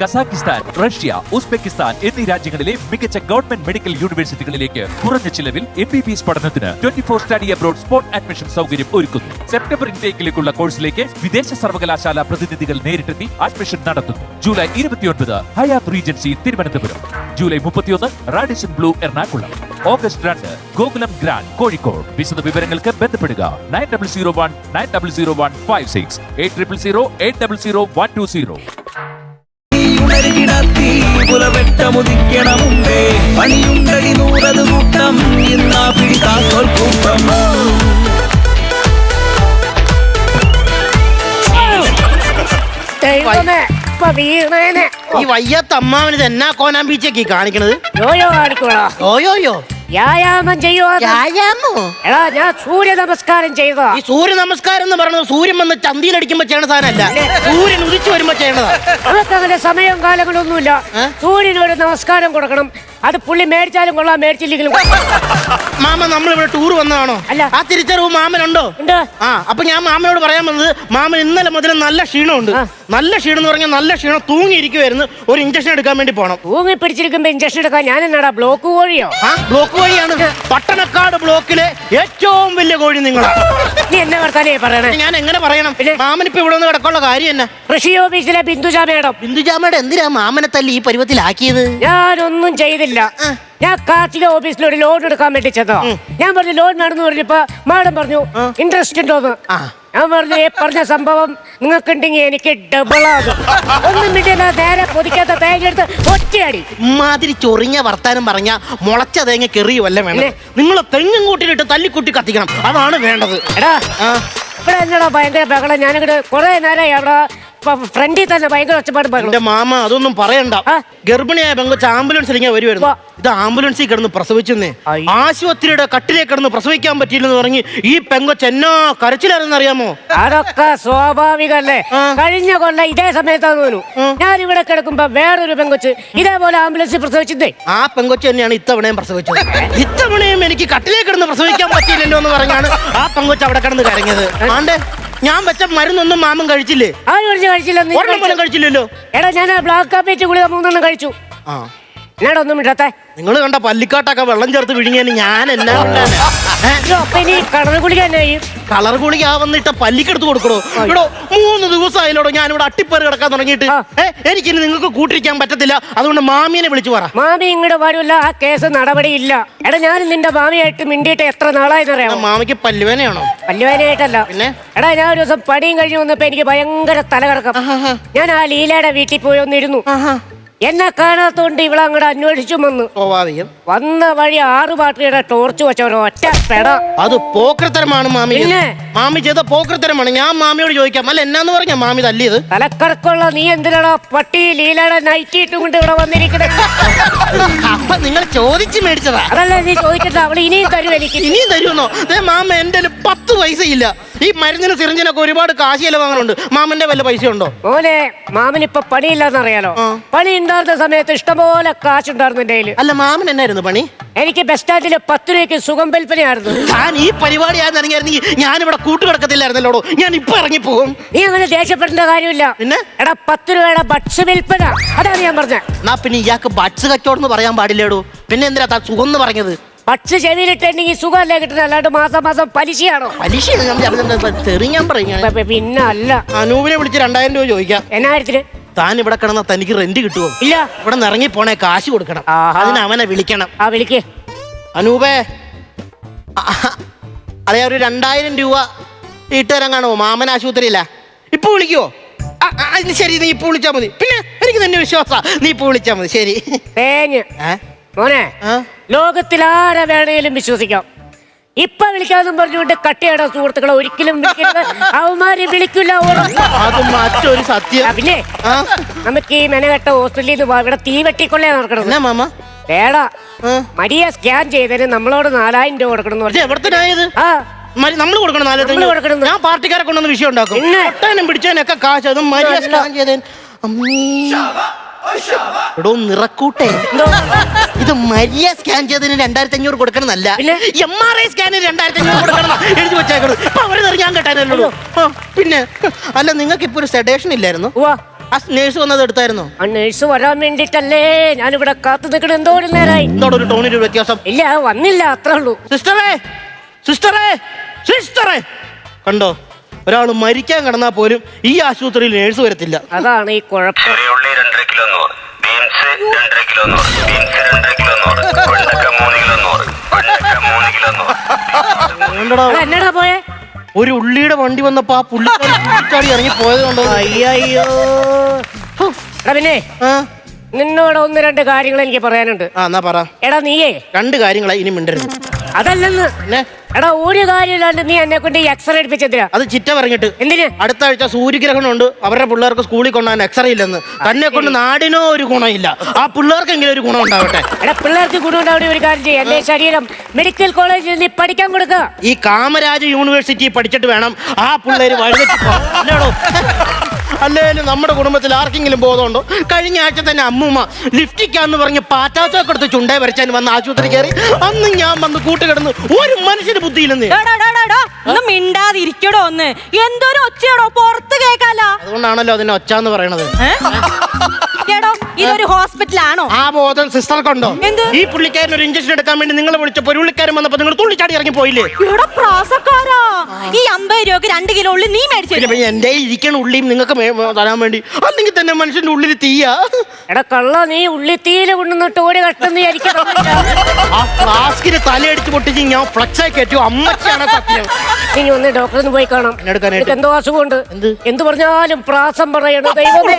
Kazakhstan, Russia, Uzbekistan എന്നീ രാജ്യങ്ങളിലെ മികച്ച ഗവൺമെന്റ് മെഡിക്കൽ യൂണിവേഴ്സിറ്റികളിലേക്ക് കുറഞ്ഞ ചിലവിൽ MBBS പഠനത്തിന് 24 സ്റ്റഡി അബ്രോഡ് സ്പോട്ട് അഡ്മിഷൻ സൗകര്യം ഒരുക്കുന്നു. സെപ്റ്റംബർ ഇൻടേക്കിലേക്കുള്ള കോഴ്സിലേക്ക് വിദേശ സർവകലാശാല പ്രതിനിധികൾ നേരിട്ടെത്തി അഡ്മിഷൻ നടത്തുന്നു. July 29 Hyatt Regency Thiruvananthapuram, July 31 Radisson Blu Ernakulam, August 2 Gokulam grand Kozhikode. വിശദ വിവരങ്ങൾക്ക് ബന്ധപ്പെടുക 9001900156 8000800120. പണിയുണ്ടടി നൂറത് കൂട്ടം ഇന്നാ പിടിതാക്കോൽ കൂട്ടം. ഈ വയ്യാത്ത അമ്മാവന് ഇത് എന്നാ കോനാമ്പീച്ചേക്ക് കാണിക്കണത്? ഓയോയോ വ്യായാമം ചെയ്യുമോ? എടാ ഞാൻ സൂര്യ നമസ്കാരം ചെയ്തതാ. ഈ സൂര്യ നമസ്കാരം എന്ന് പറയുന്നത് സൂര്യൻ വന്ന് ചന്തിയിലടിക്കുമ്പോ ചെയ്യണ സാധനമല്ല, സൂര്യൻ ഉദിച്ചു വരുമ്പോ ചെയ്യണതാ. അതൊക്കെ അങ്ങനെ സമയവും കാലങ്ങളൊന്നുമില്ല. സൂര്യനൊരു നമസ്കാരം കൊടുക്കണം. അത് പുള്ളി മേടിച്ചാലും കൊള്ളാം, മേടിച്ചില്ലെങ്കിലും. മാമ നമ്മളിവിടെ ടൂർ വന്നതാണോ? അല്ല. ആ തിരിച്ചറിവ് മാമനുണ്ടോ? ഉണ്ട്. ആ അപ്പൊ ഞാൻ മാമനോട് പറയാൻ വന്നത്, മാമൻ ഇന്നലെ മുതൽ നല്ല ക്ഷീണമുണ്ട്. നല്ല ക്ഷീണം എന്ന് പറഞ്ഞാൽ നല്ല ക്ഷീണം, തൂങ്ങിയിരിക്കുവായിരുന്നു. ഒരു ഇഞ്ചക്ഷൻ എടുക്കാൻ വേണ്ടി പോണം. തൂങ്ങി പിടിച്ചിരിക്കുമ്പോ ഇഞ്ചക്ഷൻ എടുക്കാൻ ഞാൻ എന്നാടാ ബ്ലോക്ക് കോഴിയോ? ബ്ലോക്ക് കോഴിയാണ്. പട്ടണക്കാട് ബ്ലോക്കിലെ ഏറ്റവും വലിയ കോഴി നിങ്ങളാ. നീ എന്നെ വർത്താനേ പറയണേ? ഞാൻ എങ്ങനെ പറയണം? മാമനിപ്പോ ഇവിടെ നിന്ന് കിടക്കാനുള്ള കാര്യം എന്നാ? കൃഷി ഓഫീസിലെ ബിന്ദുജ മേഡം. ബിന്ദുജാമയുടെ എന്തിനാ മാമനെ തല്ലി ഈ പരുവത്തിലാക്കിയത്? ഞാനൊന്നും ചെയ്തില്ല. ഞാൻ കാർഷിക ഓഫീസിൽ ഒരു ലോൺ എടുക്കാൻ വേണ്ടി ചെന്നോ. ഞാൻ പറഞ്ഞു ലോൺ വേണമെന്ന് പറഞ്ഞപ്പോ മാഡം പറഞ്ഞു ഇൻട്രസ്റ്റ് ഉണ്ടോന്ന്. ഞാൻ പറഞ്ഞു പറഞ്ഞ സംഭവം നിങ്ങൾക്കുണ്ടെങ്കിൽ എനിക്ക് ഡബിളാകും. ഒന്നും മിണ്ടില്ല, നേരെ പൊതിക്കാത്ത തേങ്ങ എടുത്ത് ഒറ്റയടി. ഇമാതിരി ചൊറിഞ്ഞ വർത്താനം പറഞ്ഞ മുളച്ച തേങ്ങ കെറിയുമല്ല വേണ്ടത്. നിങ്ങൾ തെങ്ങും കൂട്ടിലിട്ട് തല്ലിക്കുട്ടി കത്തിക്കണം, അതാണ് വേണ്ടത്. എടാ ഇവിടെ എന്നടാ ഭയങ്കര ബഹളം. ഞാനിവിടെ കുറെ നേരമായി അവിടെ ഫ്രണ്ടിൽ തന്നെ ഭയങ്കര ഒച്ചപ്പാട്. എന്റെ മാമ അതൊന്നും പറയണ്ട. ഗർഭിണിയായ പെങ്കൊച്ച് ആംബുലൻസിൽ ഇങ്ങനെ വരുമായിരുന്നു. ഇത് ആംബുലൻസിൽ കിടന്ന് പ്രസവിച്ചെന്നേ. ആശുപത്രിയുടെ കട്ടിലേക്ക് കിടന്ന് പ്രസവിക്കാൻ പറ്റിയില്ലെന്ന് പറഞ്ഞ് ഈ പെങ്കൊച്ച് എന്നാ കരച്ചിലാരെന്ന് അറിയാമോ? അതൊക്കെ സ്വാഭാവികല്ലേ. കഴിഞ്ഞ കൊല്ലം ഇതേ സമയത്താന്ന് തോന്നുന്നു ഞാൻ ഇവിടെ കിടക്കുമ്പോ വേറൊരു പെങ്കൊച്ച് ഇതേപോലെ ആംബുലൻസിൽ പ്രസവിച്ചതേ. ആ പെങ്കൊച്ച് തന്നെയാണ് ഇത്തവണയും പ്രസവിച്ചത്. ഇത്തവണയും എനിക്ക് കട്ടിലേക്ക് കിടന്ന് പ്രസവിക്കാൻ പറ്റിയില്ലല്ലോ എന്ന് പറഞ്ഞാണ് ആ പെങ്കൊച്ച് അവിടെ കിടന്ന് കരഞ്ഞത്. ആണ്ടേ ഞാൻ വെച്ച മരുന്നൊന്നും മാമൻ കഴിച്ചില്ലേ? കഴിച്ചില്ല. കഴിച്ചില്ലല്ലോ. എടാ ഞാൻ ബ്ലാക്ക് കാപ്പേറ്റ് ഗുളിക 3 കഴിച്ചു. എന്നാടാ ഒന്നും ഇടത്തെ? നിങ്ങൾ കണ്ട പല്ലിക്കാട്ടൊക്കെ വെള്ളം ചേർത്ത് വിഴുങ്ങിയാൽ ഞാൻ എന്നാ കളർ ഗുളിക കളർ ഗുളിക വന്നിട്ട് പല്ലിക്കെടുത്ത് കൊടുക്കണോ? ഇവിടെ 3 ദിവസമായില്ലോടോ ഞാൻ ഇവിടെ അട്ടിപ്പേറ് കിടക്കാൻ തുടങ്ങിയിട്ട്. എനിക്കിനി നിങ്ങൾക്ക് കൂട്ടിരിക്കാൻ പറ്റത്തില്ല. അതുകൊണ്ട് മാമിയെ വിളിച്ചു പറ. മാമി ഇങ്ങോട്ട് വരില്ല, ആ കേസ് നടപടിയില്ല. എടാ ഞാൻ നിന്റെ മാമിയായിട്ട് മിണ്ടിയിട്ട് എത്ര നാളായെന്നറിയാമോ? മാമിക്ക് പല്ലുവേനയാണോ? പല്ലുവേനയായിട്ടല്ല. പിന്നെ എടാ ഞാൻ ഒരു ദിവസം പണിയും കഴിഞ്ഞ് വന്നപ്പോ എനിക്ക് ഭയങ്കര തലകറക്കം. ഞാൻ ആ ലീലയുടെ വീട്ടിൽ പോയി ഒന്നിരുന്നു. എന്നെ കാണാത്തോണ്ട് ഇവളങ്ങോട്ട് അന്വേഷിച്ചു വന്നു. വന്ന വഴി 6 ബാറ്ററിയുടെ ടോർച്ച് വെച്ച ഒറ്റ പെട. അത് പോക്കൃത്തരമാണ് മാമി. മാമി ചെയ്ത പോക്കൃത്തരമാണ്. ഞാൻ മാമിയോട് ചോദിക്കാം, അല്ല എന്നാന്ന് പറഞ്ഞ മാമി തല്ലിയത്? തലക്കറക്കുള്ള നീ എന്തിനാടാ പട്ടി ലീലയുടെ നൈറ്റിട്ടും കൊണ്ട് ഇവിടെ വന്നിരിക്കണേ? അപ്പൊ നിങ്ങൾ ചോദിച്ചു മേടിച്ചതാ? അതല്ല നീ ചോദിക്കട്ടെ, അവള് ഇനിയും തരും. എനിക്ക് ഇനിയും തരുമെന്നോ? മാമ എന്റെ 10 പൈസയില്ല. ഈ മരുന്നിന് സിറിഞ്ചിനൊക്കെ ഒരുപാട് കാശ് ചെലവാങ്ങുന്നുണ്ട്. മാമന്റെ വല്ല പൈസ ഉണ്ടോ? മോനെ മാമനിപ്പൊ പണിയില്ലാന്നറിയാലോ. പണി ഉണ്ടായിരുന്ന സമയത്ത് ഇഷ്ടംപോലെ കാശുണ്ടായിരുന്നു എന്റെ കയ്യില്. അല്ല മാമൻ എന്നായിരുന്നു പണി? എനിക്ക് ബസ് സ്റ്റാൻഡില് 10 രൂപയ്ക്ക് സുഖം വിൽപ്പനയായിരുന്നു. ഞാൻ ഈ പരിപാടിയാന്ന് ഇറങ്ങിയായിരുന്നെങ്കിൽ ഞാനിവിടെ കൂട്ടുകിടക്കത്തില്ലായിരുന്നല്ലോടോ. ഞാൻ ഇപ്പൊ ഇറങ്ങിപ്പോകും. നീ അങ്ങനെ ദേഷ്യപ്പെടേണ്ട കാര്യമില്ല. പിന്നെ എടാ 10 രൂപയുടെ ബഡ്സ് വിൽപ്പന, അതാണ് ഞാൻ പറഞ്ഞത്. എന്നാ പിന്നെ ഇയാൾക്ക് ബഡ്സ് കച്ചവടം പറയാൻ പാടില്ലേടോ? പിന്നെ എന്തിനാ താൻ സുഖം എന്ന് പറഞ്ഞത്? പക്ഷെ ചെവിയിലിട്ടെങ്കിൽ സുഖമല്ലേ കിട്ടുന്നത്, അല്ലാണ്ട് മാസം മാസം പലിശയാണോ? പലിശ തെറിയാൻ പറയാ. പിന്നെ അല്ല, അനൂപിനെ വിളിച്ച് 2000 രൂപ ചോദിക്കാം. എന്നായിരത്തിന്? താൻ ഇവിടെ കിടന്ന തനിക്ക് റെന്റ് കിട്ടുമോ? ഇല്ല. ഇവിടെ നിന്ന് ഇറങ്ങി പോണേ കാശ് കൊടുക്കണം. അതിന് അവനെ വിളിക്കണം. വിളിക്ക്. അനൂപേ, അതെ ഒരു 2000 രൂപ ഇട്ടുതരാൻ കാണുമോ? മാമൻ ആശുപത്രിയില്ല. ഇപ്പൊ വിളിക്കുവോ? ശരി, നീ ഇപ്പൊ വിളിച്ചാ മതി. പിന്നെ എനിക്ക് തന്നെ വിശ്വാസാ, നീ ഇപ്പൊ വിളിച്ചാ മതി. ശരി മോനെ, ലോകത്തിൽ ആരെ വേണേലും വിശ്വസിക്കാം. ഇപ്പൊ വിളിക്കാന്നും പറഞ്ഞുകൊണ്ട് കട്ടിയുടെ സുഹൃത്തുക്കളെ ഒരിക്കലും അവന്മാര് വിളിക്കില്ല. അത് മറ്റൊരു സത്യം. പിന്നെ നമുക്ക് ഈ മെനകെട്ട ഹോസ്പിറ്റലിൽ നിന്ന് ഇവിടെ തീ വെട്ടിക്കൊള്ളേ നടക്കണം. മാമ വേടാ മരിയെ സ്കാൻ ചെയ്തതിന് നമ്മളോട് 4000 രൂപ കൊടുക്കണം. എവിടത്തിനായത്? നമ്മൾ കൊടുക്കണം. ഞാൻ പാർട്ടിക്കാരെ കൊണ്ടൊന്ന് വിഷയം ഉണ്ടാക്കും. ഒട്ടാനും പിടിച്ചതിനൊക്കെ കാശ്. അതും മരിയ സ്കാൻ ചെയ്തതിന്. എടോ നിറക്കൂട്ടെ, ഇത് മരിയ സ്കാൻ ചെയ്തതിന് 2500 കൊടുക്കണമെന്നല്ല, MRI സ്കാനിന് 2500 കൊടുക്കണം എഴുതി വെച്ചേക്കണത്. ഇപ്പൊ അവര് ഞാൻ കേട്ടാനല്ലോ. പിന്നെ അല്ല, നിങ്ങൾക്ക് ഇപ്പൊ ഒരു സെഡേഷൻ ഇല്ലായിരുന്നു? ആ നേഴ്സ് വന്നത് എടുത്തായിരുന്നോ? ആ നേഴ്സ് വരാൻ വേണ്ടിട്ടല്ലേ ഞാനിവിടെ കാത്തു നിൽക്കണം. എന്തോരം നേരായി. എന്തോടെ ഒരു ടോണിന്റെ ഒരു വ്യത്യാസം? ഇല്ല, വന്നില്ല, അത്രേ ഉള്ളൂ. സിസ്റ്ററേ, സിസ്റ്ററേ, സിസ്റ്ററേ, കണ്ടോ, ഒരാൾ മരിക്കാൻ കിടന്നാൽ പോലും ഈ ആശുപത്രിയിൽ നേഴ്സ് വരത്തില്ല. അതാണ് ഈ കുഴപ്പം. ചെറിയുള്ളി 2.5 kilo 100, beans 2.5 kilo 100, beans 2.5 kilo 100, വെണ്ടക്ക 3 കിലോ 100, വെണ്ടക്ക 3 കിലോ 100. വേണ്ടടാ, എന്നടാ പോയെ? ഒരു ഉള്ളിയുടെ വണ്ടി വന്നപ്പോ ആ പുള്ളിക്കാരി ഇറങ്ങി പോയത് കൊണ്ടോ. അയ്യോ. പിന്നെ നിന്നോട് 1-2 കാര്യങ്ങൾ എനിക്ക് പറയാനുണ്ട്. എന്നാ പറ. എടാ നീയേ 2 കാര്യങ്ങളായി ഇനി മിണ്ടരുത്. അതല്ലെന്ന്. എടാ ഒരു കാര്യമില്ലാണ്ട് നീ എന്നെ കൊണ്ട് ഈ എക്സ്റേ എടുപ്പിച്ചെന്തിനാ? അത് ചിറ്റ പറഞ്ഞിട്ട്. എന്തിന്? അടുത്ത ആഴ്ച സൂര്യഗ്രഹണം ഉണ്ട്, അവരുടെ പിള്ളേർക്ക് സ്കൂളിൽ കൊണ്ടുപോകാൻ എക്സ്റേ ഇല്ലെന്ന്. തന്നെ കൊണ്ട് നാടിനോ ഒരു ഗുണമില്ല, ആ പിള്ളേർക്കെങ്കിലും ഒരു ഗുണം ഉണ്ടാവട്ടെ. എടാ പിള്ളേർക്ക് ഗുണമുണ്ടാവുന്ന ഒരു കാര്യം ചെയ്യും. എന്റെ ശരീരം മെഡിക്കൽ കോളേജിൽ നീ പഠിക്കാൻ കൊടുക്കുക. ഈ കാമരാജ് യൂണിവേഴ്സിറ്റി പഠിച്ചിട്ട് വേണം ആ പിള്ളേര് വഴിതെറ്റി പോകാനോ. അല്ലേലും നമ്മുടെ കുടുംബത്തിൽ ആർക്കെങ്കിലും ബോധമുണ്ടോ? കഴിഞ്ഞ ആഴ്ച തന്നെ അമ്മൂമ്മ ലിഫ്റ്റിക്കാന്ന് പറഞ്ഞ് പാറ്റാത്തൊക്കെ എടുത്ത് ചുണ്ടേ വരച്ചാൻ വന്ന് ആശുപത്രി കയറി. അന്ന് ഞാൻ വന്ന് കൂട്ടുകിടന്ന് ഒരു മനുഷ്യന് ബുദ്ധിയില്ലെന്ന്. ഒന്ന് മിണ്ടാതിരിക്കടോ, ഒന്ന് എന്തൊരു ഒച്ചയോടോ പുറത്ത് കേക്കാല. അതുകൊണ്ടാണല്ലോ അതിനെ ഒച്ചാന്ന് പറയണത്. എടോ ഇതൊരു ഹോസ്പിറ്റലാണോ? ആ ബോധം സിസ്റ്റർക്കുണ്ടോ? എന്ത്? ഈ പുള്ളിക്കാരൻ ഒരു ഇഞ്ചക്ഷൻ എടുക്കാൻ വേണ്ടി നിങ്ങൾ വിളിച്ചപ്പോ ഒരു പുള്ളിക്കാരൻ വന്നപ്പോ നിങ്ങൾ തുള്ളിച്ചാടി ഇറങ്ങി പോയില്ലേ? ഇവിടെ പ്രാസക്കാരാ. ഈ 50 രൂപക്ക് 2 കിലോ ഉള്ളി നീ മേടിച്ചു. പിന്നെ എന്റെ ഇരിക്കണ ഉള്ളിയും നിങ്ങൾക്ക് തരാൻ വേണ്ടി, അല്ലെങ്കിൽ തന്നെ മനുഷ്യന്റെ ഉള്ളിൽ തീയാ. എടാ കള്ള, നീ ഉള്ളിത്തീയില കൊണ്ടുവന്നിട്ട് ഒരു കഷ്ടം നീ ആ ഫ്ലാസ്കിന് തലയടിച്ച് പൊട്ടിച്ച് ഞാൻ ഫ്ലക്സായി കയറ്റു. അമ്മച്ചാണ് സത്യം. ഇനി ഒന്ന് ഡോക്ടറിന് പോയി കാണാം. എടുക്കാനായിട്ട് എന്തോ അസുഖമുണ്ട്. എന്ത്? എന്ത് പറഞ്ഞാലും പ്രാസം പറയണ ദൈവമേ.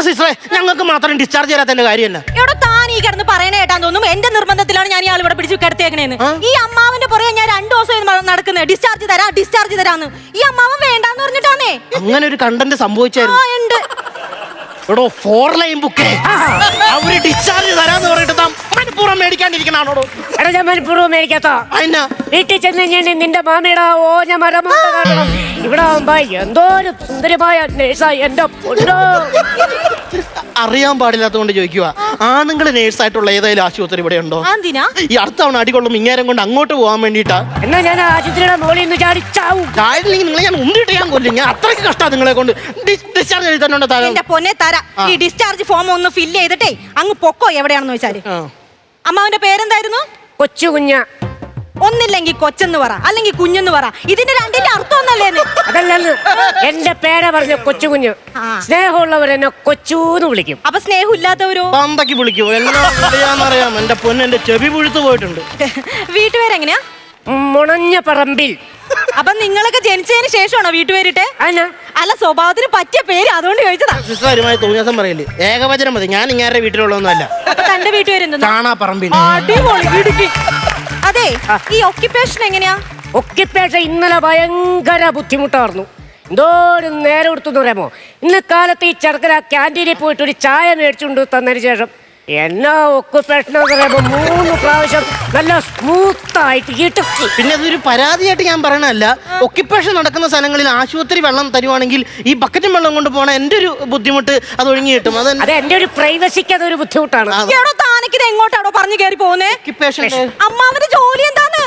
സിസ്റ്ററെ, ഞങ്ങൾക്ക് മാത്രം ഡിസ്ചാർജ് ചെയ്യാത്തതിന്റെ കാര്യമല്ല. എവിടെ താൻ ഈ കിടന്ന് പറയണ കേട്ടാൻ തോന്നും. എന്റെ നിർബന്ധത്തിലാണ് ഞാൻ ഇയാൾ ഇവിടെ പിടിച്ചു കിടത്തേക്കണേന്ന്. ഈ അമ്മാവന്റെ പുറകെ ഞാൻ 2 ദിവസം നടക്കുന്നത്. ഡിസ്ചാർജ് തരാം, ഡിസ്ചാർജ് തരാന്ന്. ഈ അമ്മാവൻ വേണ്ടാന്ന് പറഞ്ഞിട്ടാന്നേ. അങ്ങനെ ഒരു കണ്ടന്റ് സംഭവിച്ചായിരുന്നു. ഉണ്ട്. എടോ 4 ലൈൻ ബുക്കേ അവര് ഡിസ്ചാർജ് തരാന്ന് പറഞ്ഞിട്ട് മനഃപൂർവ്വം മേടിക്കാണ്ടിരിക്കണോ? എടാ ഞാൻ മനഃപൂർവ്വം മേടിക്കാത്ത. അതിനാ വീട്ടിൽ ചെന്ന് കഴിഞ്ഞാൽ നിന്റെ മാമിയുടെ ഓഞ്ഞ മരം കാണണം. ഇവിടെ ആവുമ്പോ എന്തോ ഒരു സുന്ദരമായ നേഴ്സായി എന്റെ പൊന്നോ. അറിയാൻ പാടില്ലാത്തതുകൊണ്ട് ചോദിക്കുക. ആണുങ്ങൾ നേഴ്സായിട്ടുള്ള ഏതായാലും ആശുപത്രി ഇവിടെ ഉണ്ടോ? എന്തിനാ? ഈ അടുത്ത തവണ അടികൊള്ളും ഇങ്ങേരം കൊണ്ട് അങ്ങോട്ട് പോകാൻ വേണ്ടിട്ടാ. എന്നാ ഞാൻ ആശുപത്രിയുടെ മോളിൽ നിന്ന് ചാടിച്ചാവും. ചാടില്ലെങ്കിൽ നിങ്ങളെ ഞാൻ ഉണ്ടിട്ട് ഞാൻ കൊല്ലും. ഞാൻ അത്രയ്ക്ക് കഷ്ടമാണ് നിങ്ങളെ കൊണ്ട്. ഡിസ്ചാർജ് എഴുതാനുണ്ടോ? എന്റെ പൊന്നെ തരാം. ഈ ഡിസ്ചാർജ് ഫോം ഒന്ന് ഫില്ല് ചെയ്തിട്ടേ അങ്ങ് പൊക്കോ. എവിടെയാണെന്ന് വെച്ചാല്. അമ്മാവന്റെ പേരെന്തായിരുന്നു? കൊച്ചു കുഞ്ഞ. ഒന്നില്ലെങ്കിൽ കൊച്ചെന്ന് പറ, അല്ലെങ്കിൽ കുഞ്ഞെന്ന് പറ. ഇതിന്റെ രണ്ടിന്റെ അർത്ഥം ഒന്നല്ലേന്ന്? അതല്ലെന്ന്. എന്റെ പേരെ പറഞ്ഞ കൊച്ചു കുഞ്ഞ്. സ്നേഹമുള്ളവർ എന്നെ കൊച്ചൂന്ന് വിളിക്കും. അപ്പൊ സ്നേഹം ഇല്ലാത്തവരോ? പന്തക്ക് വിളിക്കുമോ? എന്നാ വിളിയാന്നറിയാം. എന്റെ പൊന്ന്, എന്റെ ചെവി പുഴുത്തു പോയിട്ടുണ്ട്. വീട്ടുപേരെങ്ങനെയാ? മുണഞ്ഞ പറമ്പിൽ. അപ്പൊ നിങ്ങളൊക്കെ ജനിച്ചതിന് ശേഷമാണോ വീട്ടുപേരിട്ടെ? അല്ല, സ്വഭാവത്തിന് പറ്റിയ പേര്, അതുകൊണ്ട് ചോദിച്ചതാ. സിസ്റ്ററുമായി തോന്നിയാസം പറയില്ലേ? ഏകവചനം മതി. ഞാൻ ഇങ്ങനെ വീട്ടിലുള്ളതൊന്നുമല്ല. അപ്പൊ തന്റെ വീട്ടുപേരെന്താ? കാണാപ്പറമ്പിൽ. അതെ, ഈ ഒക്യുപ്പേഷൻ എങ്ങനെയാ? ഒക്യുപ്പേഷൻ ഇന്നലെ ഭയങ്കര ബുദ്ധിമുട്ടായിരുന്നു. എന്തോരം നേരം എടുത്തു പറയാമോ? ഇന്ന് കാലത്ത് ഈ ചെറുക്കര ക്യാൻറ്റീനിൽ പോയിട്ട് ഒരു ചായ മേടിച്ചുകൊണ്ട് തന്നതിന് ശേഷം എന്നാ ഒക്യുപ്പേഷൻ എന്ന് പറയുമ്പോൾ 3 പ്രാവശ്യം നല്ല സ്മൂത്തായിട്ട് ഇടുക്കി. പിന്നെ അതൊരു പരാതിയായിട്ട് ഞാൻ പറയണല്ല. ഒക്യുപ്പേഷൻ നടക്കുന്ന സ്ഥലങ്ങളിൽ ആശുപത്രി വെള്ളം തരുവാണെങ്കിൽ ഈ ബക്കറ്റും വെള്ളം കൊണ്ട് പോകണ എന്റെ ഒരു ബുദ്ധിമുട്ട് അത് ഒഴിഞ്ഞു കിട്ടും. അത് എന്റെ ഒരു പ്രൈവസിക്ക് അതൊരു ബുദ്ധിമുട്ടാണ്. താനക്കിത് എങ്ങോട്ടാണോ പറഞ്ഞു കയറി പോകുന്നേ? അമ്മാവന്റെ ജോലി എന്താണ്?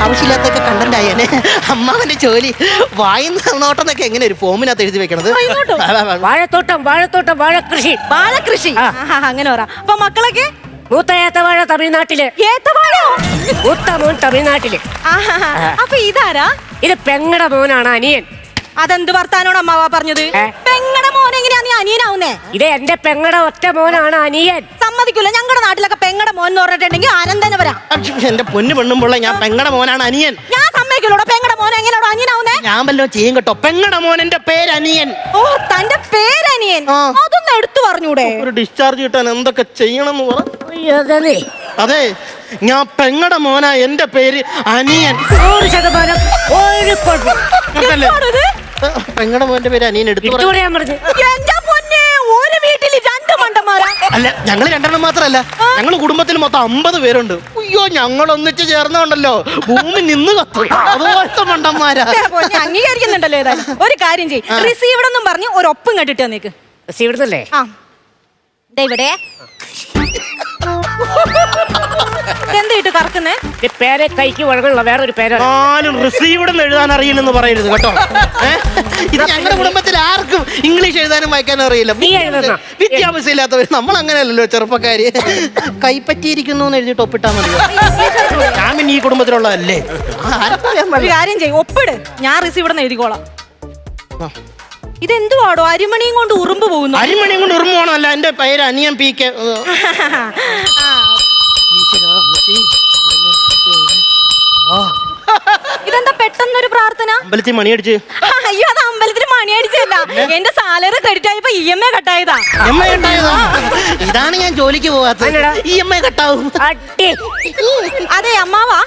ആവശ്യമില്ലാത്തൊക്കെ കണ്ടന്റ് ആയേനെ. അമ്മാവന്റെ ജോലി വായുന്നോട്ടെന്നൊക്കെ എങ്ങനെ ഒരു ഫോമിനകത്ത് എഴുതി വെക്കണത്? വാഴത്തോട്ടം, വാഴത്തോട്ടം, വാഴകൃഷി. വാഴകൃഷി, അങ്ങനെ പറ. അപ്പൊ മക്കളൊക്കെ? മൂത്ത ഏത്തവാഴ തമിഴ്നാട്ടില്. ഏത്തവാഴോ? മൂത്ത മോൻ തമിഴ്നാട്ടില്. അപ്പൊ ഇതാരാ? ഇത് പെങ്ങടെ മോനാണ്, അനിയൻ. അതെന്ത് വർത്താനോട് അമ്മാവാ പറഞ്ഞത്? പെങ്ങടെ മോൻ എങ്ങനെയാ നീ അനിയനാവുന്നേ? ഇത് എന്റെ പെങ്ങടെ ഒറ്റ മോനാണ് അനിയൻ. സമ്മതിക്കൂല. ഞങ്ങളുടെ നാട്ടിലൊക്കെ പെങ്ങടെ മോൻ എന്ന് പറഞ്ഞിട്ടുണ്ടെങ്കിൽ ആനന്ദന വരാം. എന്റെ പൊന്നു പെണ്ണുമ്പോൾ ഞാൻ പെങ്ങടെ മോനാണ് അനിയൻ. ഞാൻ സമ്മതിക്കൂലോടെ. പെങ്ങടെ മോൻ എങ്ങനെയാണോ അനിയനാവുന്നേ? ഞാൻ വല്ലോ ചെയ്യും കേട്ടോ. പെങ്ങടെ മോൻ എന്റെ പേര് അനിയൻ. ഓ, തന്റെ പേരനിയൻ. അതൊന്ന് എടുത്തു പറഞ്ഞൂടെ? ഒരു ഡിസ്ചാർജ് കിട്ടാൻ എന്തൊക്കെ ചെയ്യണം എന്ന് പറ. അതെ, ഞാൻ പെങ്ങടെ മോനാ, എന്റെ പേര് അനിയൻ. 100% ഒരു കുഴപ്പം. പെങ്ങടെ മോന്റെ പേര് അനിയൻ എടുത്തു പറയാൻ പറഞ്ഞു. എന്റെ പൊന്നെ, ഒരു വീട്ടിൽ 2 മണ്ടന്മാരാ? അല്ല, ഞങ്ങൾ 2 മാത്രല്ല, ഞങ്ങൾ കുടുംബത്തിൽ മൊത്തം 50 പേരുണ്ട്. അയ്യോ, ഞങ്ങൾ ഒന്നിച്ച് ചേർന്നുണ്ടല്ലോ ഭൂമി നിന്ന് കത്തും. അതുപോലത്തെ മണ്ടന്മാരാ. അംഗീകരിക്കുന്നുണ്ടല്ലോ. ഏതായാലും ഒരു കാര്യം ചെയ്യ്. റിസീവ്ഡ് എന്നും പറഞ്ഞ് ഒരു ഒപ്പും കെട്ടിട്ട് വന്നേക്ക്. റിസീവ്ഡ് അല്ലേ? ഇവിടെ എന്തായിട്ട് കറക്കുന്നേ? പേരെ കൈക്ക് വഴങ്ങുള്ള വേറൊരു പേരാണ്. ആരും റിസീവ്ഡ് എന്ന് എഴുതാൻ അറിയില്ലെന്ന് പറയരുത് കേട്ടോ. ഇത് ഞങ്ങളുടെ കുടുംബത്തിൽ ആർക്കും ഇംഗ്ലീഷ് എഴുതാനും വായിക്കാനും അറിയില്ല. നീ എഴുതുന്ന വിദ്യാഭ്യാസം ഇല്ലാത്തവർ. നമ്മൾ അങ്ങനെയല്ലല്ലോ ചെറുപ്പക്കാര്. കൈപ്പറ്റിയിരിക്കുന്നു എന്ന് എഴുതിയിട്ട് ഒപ്പിട്ടാ മതി. ഞാൻ പിന്നെ ഈ കുടുംബത്തിലുള്ളതല്ലേ. ഒരു കാര്യം ചെയ്യും, ഒപ്പിട്, ഞാൻ റിസീവ്ഡ് എന്ന് എഴുതിക്കോളാം. ഇതെന്തുവാടോ അരിമണിയും കൊണ്ട് ഉറുമ്പ് പോകുന്നു? അരിമണിയും കൊണ്ട് ഉറുമ്പ് പോകണമല്ല, എന്റെ പേര് അനിയൻ പി കെ. ഇതെന്താ പെട്ടെന്നൊരു പ്രാർത്ഥന? അമ്പലത്തിൽ മണിയടിച്ച്. അയ്യോ, അത് അമ്പലത്തിൽ മണിയടിച്ചല്ല, എന്റെ സാലറി ക്രെഡിറ്റ് ആയപ്പോ EMI കട്ടായതാ. EMI കട്ടായതാ? ഇതാണ് ഞാൻ ജോലിക്ക് പോകാത്തത്. EMI കട്ടാവും. അതെ അമ്മാവാ,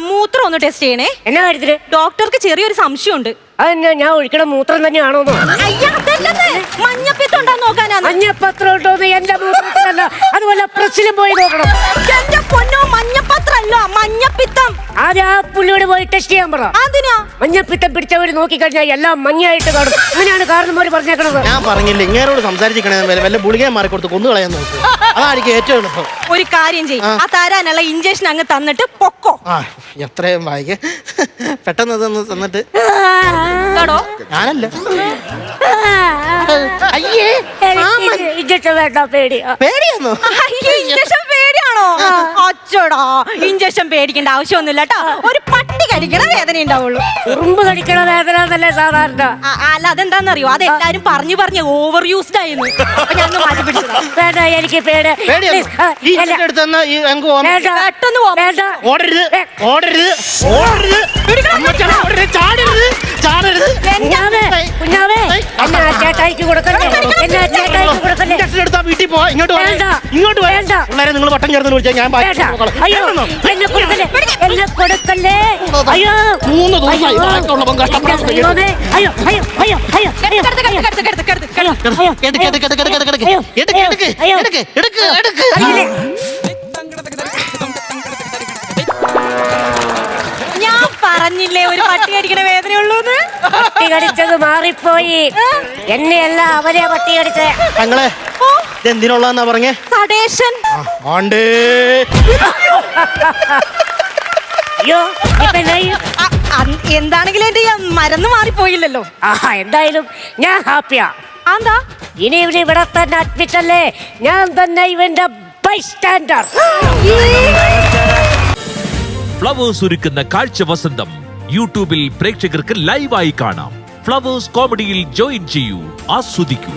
മൂത്രം ഒന്ന് ടെസ്റ്റ് ചെയ്യണേ. എന്നാ കാര്യത്തില്? ഡോക്ടർക്ക് ചെറിയൊരു സംശയമുണ്ട്. അതെന്നാ, ഞാൻ ഒഴിക്കണ മൂത്രം തന്നെയാണോ? അയ്യോ, അതല്ലെന്ന്, മഞ്ഞപ്പിത്തം ഉണ്ടാന്ന് നോക്കാനാണ്. മഞ്ഞപ്പത്രം ഉണ്ടോന്ന് എന്റെ മൂത്രത്തിലല്ല, അതുപോലെ പ്രസ്സിലും പോയി നോക്കണം. എന്റെ പൊന്നോ, മഞ്ഞപ്പത്രല്ല, മഞ്ഞപ്പിത്തം. ആദ്യം ആ പുള്ളിയോട് പോയി ടെസ്റ്റ് ചെയ്യാൻ പറ. അതിനാ മഞ്ഞപ്പിത്തം പിടിച്ചവര് നോക്കിക്കഴിഞ്ഞാൽ എല്ലാം മഞ്ഞയായിട്ട് കാണും. അങ്ങനെയാണ് കാരണന്മാര് പറഞ്ഞേക്കണത്. ഞാൻ പറഞ്ഞില്ല, ഇങ്ങനോട് സംസാരിച്ചിരിക്കണേ വല്ല ഗുളികയെ മാറി കൊടുത്ത് കൊന്നു കളയാൻ നോക്കും. അതായിരിക്കും ഏറ്റവും എളുപ്പം. ഒരു കാര്യം ചെയ്യും, ആ തരാനുള്ള ഇഞ്ചക്ഷൻ അങ്ങ് തന്നിട്ട് പൊക്കോ. എത്രയും വായിക്ക്. പെട്ടെന്ന് ഇതൊന്ന് തന്നിട്ട്. കേട്ടോ, ഞാനല്ല. ഇഞ്ചക്ഷൻ വേണ്ട, പേടിയാ. പേടിയാന്നോ? അയ്യോ, ഇഞ്ചക്ഷൻ പേടിയാണോ? അച്ചോടാ, ഇഞ്ചക്ഷൻ പേടിക്കേണ്ട ആവശ്യമൊന്നുമില്ല കേട്ടോ. ഒരു പട്ടി കടിക്കണ വേദന ഉണ്ടാവുള്ളൂ. ഉറുമ്പ് കടിക്കണ വേദന എന്നല്ലേ സാധാരണ? അല്ല, അതെന്താന്നറിയോ, അത് എല്ലാരും പറഞ്ഞു ഓവർ യൂസ്ഡ് ആയിരുന്നു. അപ്പൊ ഞാൻ മാറ്റി പിടിച്ചതാ. വേണ്ട, എനിക്ക് പേടി. ഈ ഇഞ്ചക്ഷൻ എടുത്തെന്നാ ഈ അങ്ങ് പോവാം. പെട്ടെന്ന് പോ. വേണ്ട. ഓടരുത്, ഓടരുത്, ഓടരുത്. അമ്മച്ചാ, ഓടരുത്, ചാടരുത്, ചാടരുത്. കുഞ്ഞാവേ, കുഞ്ഞാവേ, എന്നെ ചേട്ടായിക്ക് കൊടുക്കല്ലേ, എന്നെ ചേട്ടായിക്ക് കൊടുക്കല്ലേ. ഇഞ്ചക്ഷൻ എടുത്താ വീട്ടിൽ പോവാ. ഇങ്ങോട്ട് വാ, വേണ്ട. ഇങ്ങോട്ട് വാ. വേണ്ട. പിള്ളേരെ നിങ്ങൾ വട്ടം ചേർന്ന് വിളിച്ചാൽ ഞാൻ ബാക്കി വേണ്ട. നോക്കാം. അയ്യോ, എന്നെ കൊടുക്കല്ലേ, എന്നെ കൊടുക്കല്ലേ. അയ്യോ, 3 ദിവസമായി ബാക്കിയുള്ളപ്പം കഷ്ടപ്പെടാൻ ദൈവമേ. അയ്യോ, അയ്യോ, അയ്യോ, അയ്യോ, അയ്യോ, കിടത്ത്, കിടത്ത്, കിടത്ത്, കിടത്ത്, കിടത്ത്, കിടത്ത്. അയ്യോ, എടുക്ക്, എടുക്ക്, എടുക്ക്, എടുക്ക്, എടുക്ക്. അയ്യോ, എടുക്ക്, എടുക്ക്, അയ്യോ. എടുക്ക്, എടുക്ക്, എടുക്ക്. അയ്യോ. ഞാൻ പറഞ്ഞില്ലേ ഒരു പട്ടി കടിക്കണ വേദനയുള്ളൂന്ന്. പട്ടി കടിച്ചത് മാറിപ്പോയി. എന്നെയല്ല, അവരെ പട്ടി കടിച്ചേ. തങ്ങളെ, ഇതെന്തിനുള്ളതെന്നാ പറഞ്ഞേ? സഡേഷൻ. ആണ്ടേ. അയ്യോ, ഇപ്പൊ എന്നായി? എന്താണെങ്കിലും എന്റെ മരുന്ന് മാറിപ്പോയില്ലല്ലോ. എന്തായാലും ഞാൻ ഹാപ്പിയാ. എന്താ ഇനി ഇവിടെ തന്നെ അഡ്മിറ്റ് അല്ലേ, ഞാൻ തന്നെ ഇവന്റെ ബൈ സ്റ്റാൻഡർ. ഫ്ലവേഴ്സ് ഒരുക്കുന്ന കാഴ്ച വസന്തം യൂട്യൂബിൽ പ്രേക്ഷകർക്ക് ലൈവായി കാണാം. ഫ്ലവേഴ്സ് കോമഡിയിൽ ജോയിൻ ചെയ്യൂ, ആസ്വദിക്കൂ.